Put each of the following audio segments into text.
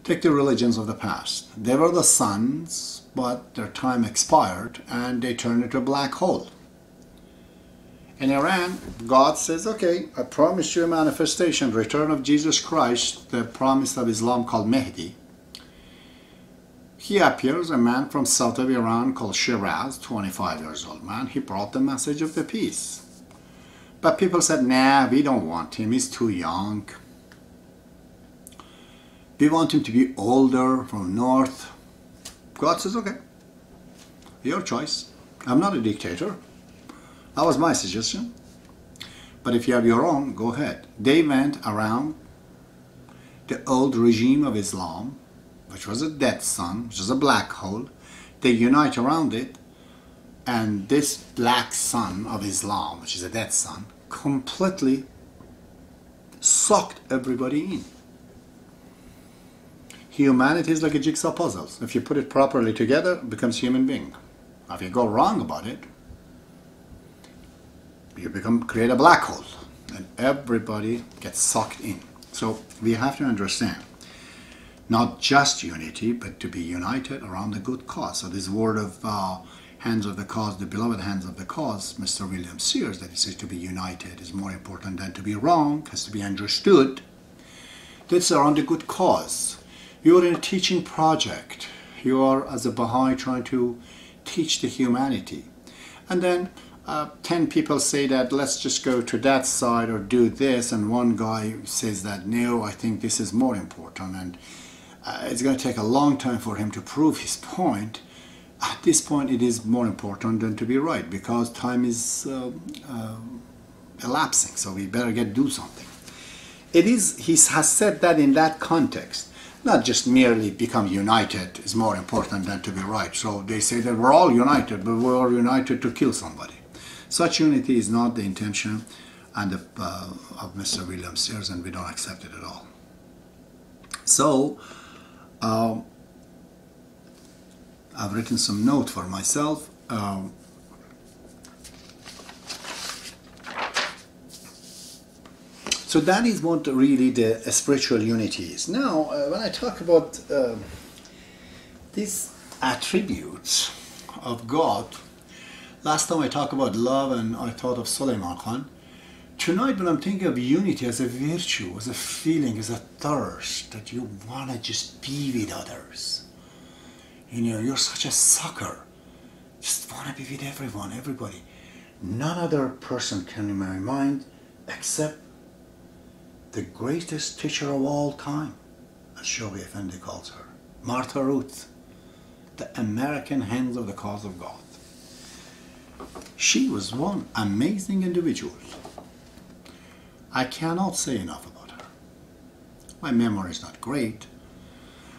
Take the religions of the past. They were the suns, but their time expired and they turned into a black hole. In Iran, God says, okay, I promise you a manifestation, return of Jesus Christ, the promise of Islam called Mehdi. He appears, a man from south of Iran called Shiraz, 25 years old man. He brought the message of the peace. But people said, nah, we don't want him, he's too young. We want him to be older, from north. God says, okay, your choice. I'm not a dictator. That was my suggestion. But if you have your own, go ahead. They went around the old regime of Islam, which was a dead sun, which was a black hole. They unite around it, and this black sun of Islam, which is a dead sun, completely sucked everybody in. Humanity is like a jigsaw puzzle. If you put it properly together, it becomes human being. If you go wrong about it, you create a black hole, and everybody gets sucked in. So we have to understand, not just unity, but to be united around a good cause. So this word of hands of the cause, the beloved hands of the cause, Mr. William Sears, that he says to be united is more important than to be wrong, has to be understood. That's around a good cause. You're in a teaching project. You are, as a Baha'i, trying to teach the humanity. And then 10 people say that let's just go to that side or do this, and one guy says that no, I think this is more important, and it's going to take a long time for him to prove his point. At this point it is more important than to be right, because time is elapsing, so we better do something. It is, he has said that in that context, not just merely become united is more important than to be right. So they say that we're all united, but we're all united to kill somebody. Such unity is not the intention and of Mr. William Sears, and we don't accept it at all. So I've written some note for myself. So that is what really the spiritual unity is. Now, when I talk about these attributes of God, last time I talked about love and I thought of Sulaiman Khan. Tonight when I'm thinking of unity as a virtue, as a feeling, as a thirst, that you want to just be with others. You know, you're such a sucker. Just want to be with everyone, everybody. None other person can in my mind except the greatest teacher of all time, as Shobi Effendi calls her, Marta Root, the American hands of the cause of God. She was one amazing individual. I cannot say enough about her. My memory is not great,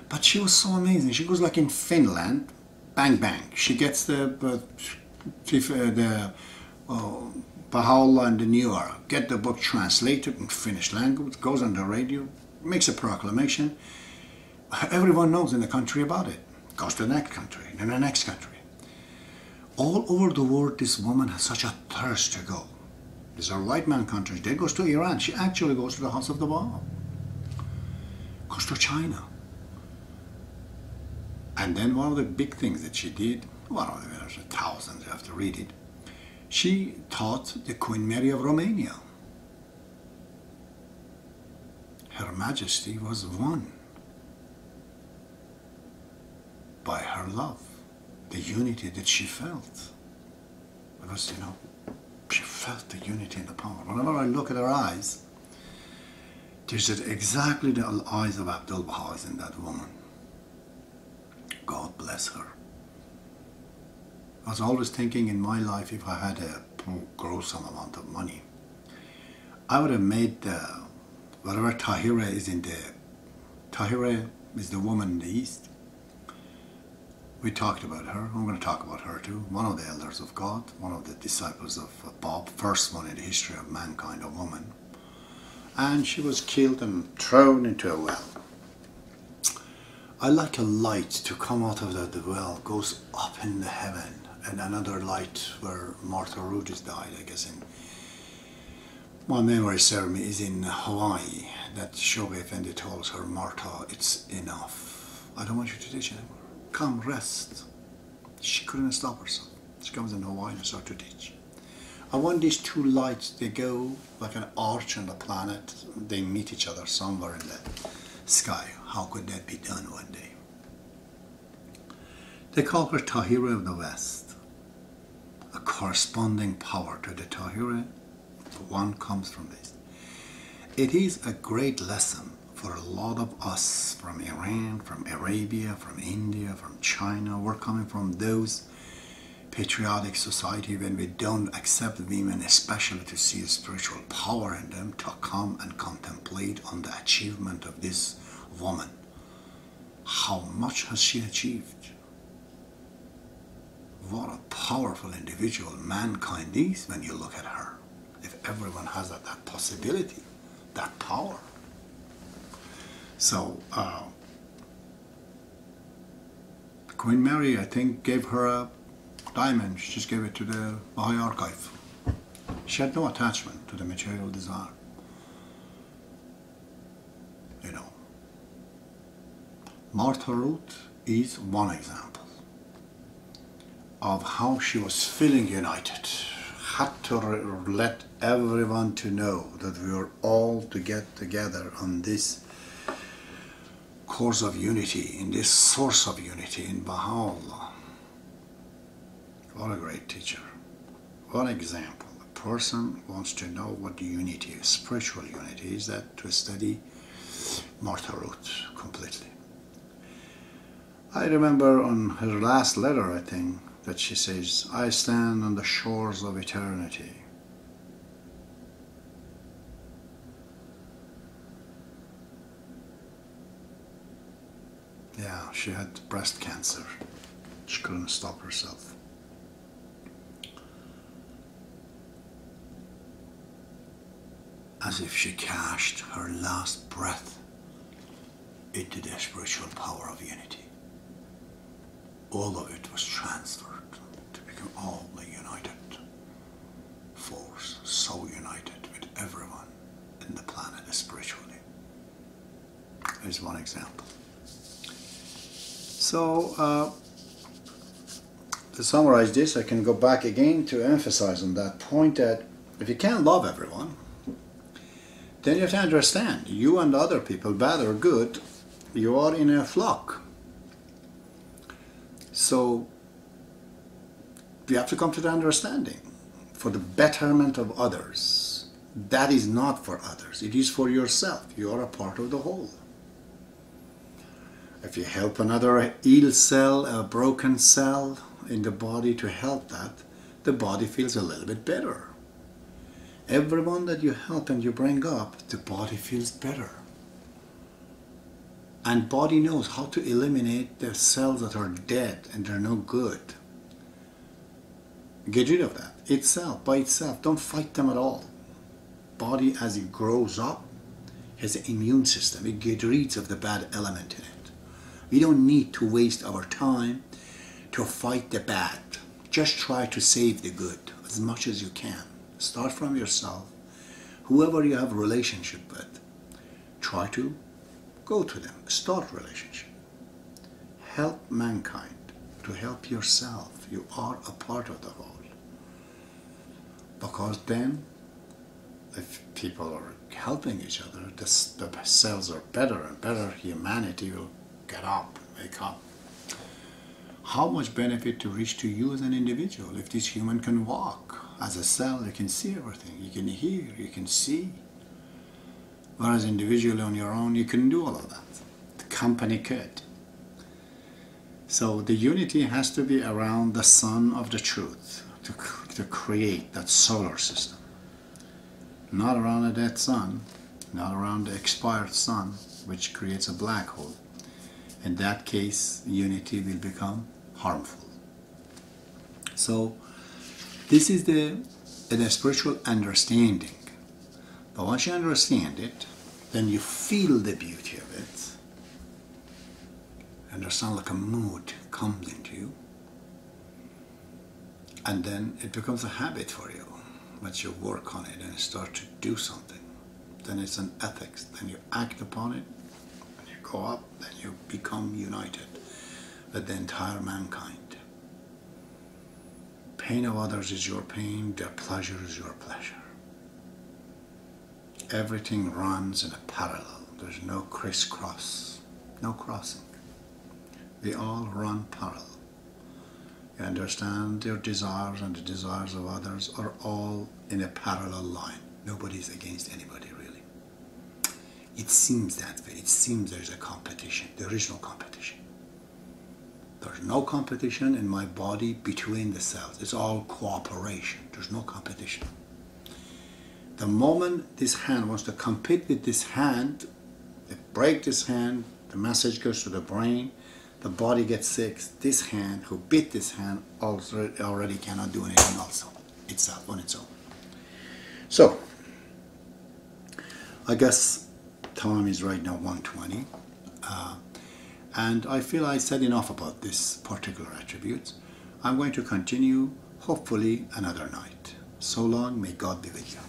but she was so amazing. She goes like in Finland, bang bang. She gets the Baha'ullah and the New Era, get the book translated in Finnish language, goes on the radio, makes a proclamation. Everyone knows in the country about it. Goes to the next country, and the next country. All over the world, this woman has such a thirst to go. These are white man countries. They goes to Iran. She actually goes to the house of the Baha. Goes to China. And then one of the big things that she did, one of them, there's thousands, you have to read it. She taught the Queen Mary of Romania. Her Majesty was won by her love, the unity that she felt. Because, you know, she felt the unity and the power. Whenever I look at her eyes, there's exactly the eyes of Abdul Baha in that woman. God bless her. I was always thinking in my life, if I had a gruesome amount of money, I would have made whatever Tahira is in the... Tahira is the woman in the East. We talked about her. I'm going to talk about her too. One of the elders of God, one of the disciples of Bob, first one in the history of mankind, a woman. And she was killed and thrown into a well. I like a light to come out of the well, goes up in the heaven, and another light where Marta Root has died, I guess, My memory serves me is in Hawaii that Shoge Effendi told her, Marta, it's enough. I don't want you to teach anymore. Come, rest. She couldn't stop herself. She comes in Hawaii and starts to teach. I want these two lights, they go like an arch on the planet. They meet each other somewhere in the sky. How could that be done one day? They call her Tahira of the West. A corresponding power to the Tahira, one comes from this. It is a great lesson for a lot of us from Iran, from Arabia, from India, from China. We're coming from those patriotic society when we don't accept women, especially to see a spiritual power in them, to come and contemplate on the achievement of this woman. How much has she achieved? What a powerful individual mankind is when you look at her. If everyone has that possibility, that power. So, Queen Mary, I think, gave her a diamond. She just gave it to the Baha'i archive. She had no attachment to the material desire. You know. Marta Root is one example of how she was feeling united. Had to let everyone to know that we are all to get together on this course of unity, in this source of unity, in Baha'ullah. What a great teacher. What example. A person wants to know what unity is, spiritual unity is, that to study Marta Root completely. I remember on her last letter, I think, that she says, I stand on the shores of eternity. Yeah, she had breast cancer. She couldn't stop herself. As if she cashed her last breath into the spiritual power of unity. All of it was transferred to become all a united force, so united with everyone in the planet spiritually. Here's one example. So, to summarize this, I can go back again to emphasize on that point that if you can't love everyone, then you have to understand, you and other people, bad or good, you are in a flock. So, you have to come to the understanding for the betterment of others. That is not for others, it is for yourself. You are a part of the whole. If you help another ill cell, a broken cell in the body to help that, the body feels a little bit better. Everyone that you help and you bring up, the body feels better. And body knows how to eliminate the cells that are dead and they're no good. Get rid of that itself, by itself. Don't fight them at all. Body, as it grows up, has an immune system. It gets rid of the bad element in it. We don't need to waste our time to fight the bad. Just try to save the good as much as you can. Start from yourself. Whoever you have a relationship with, try to go to them. Start relationship. Help mankind to help yourself. You are a part of the whole. Because then, if people are helping each other, the cells are better and better. Humanity will get up, wake up. How much benefit to reach to you as an individual if this human can walk? As a cell, you can see everything. You can hear, you can see. Whereas individually on your own, you couldn't do all of that. The company could. So the unity has to be around the sun of the truth to create that solar system. Not around a dead sun, not around the expired sun, which creates a black hole. In that case, unity will become harmful. So this is the spiritual understanding. But once you understand it, then you feel the beauty of it. Understand, like a mood comes into you. And then it becomes a habit for you. once you work on it and start to do something, then it's an ethics. Then you act upon it, and you go up, then you become united with the entire mankind. Pain of others is your pain, their pleasure is your pleasure. Everything runs in a parallel. There's no crisscross, no crossing. We all run parallel. You understand their desires and the desires of others are all in a parallel line. Nobody's against anybody, really. It seems that way. It seems there's a competition. There is no competition. There's no competition in my body between the cells. It's all cooperation. There's no competition. The moment this hand wants to compete with this hand, they break this hand, the message goes to the brain, the body gets sick. This hand, who bit this hand, already cannot do anything also, itself, on its own. So, I guess time is right now 1:20. And I feel I said enough about this particular attribute. I'm going to continue, hopefully, another night. So long, may God be with you.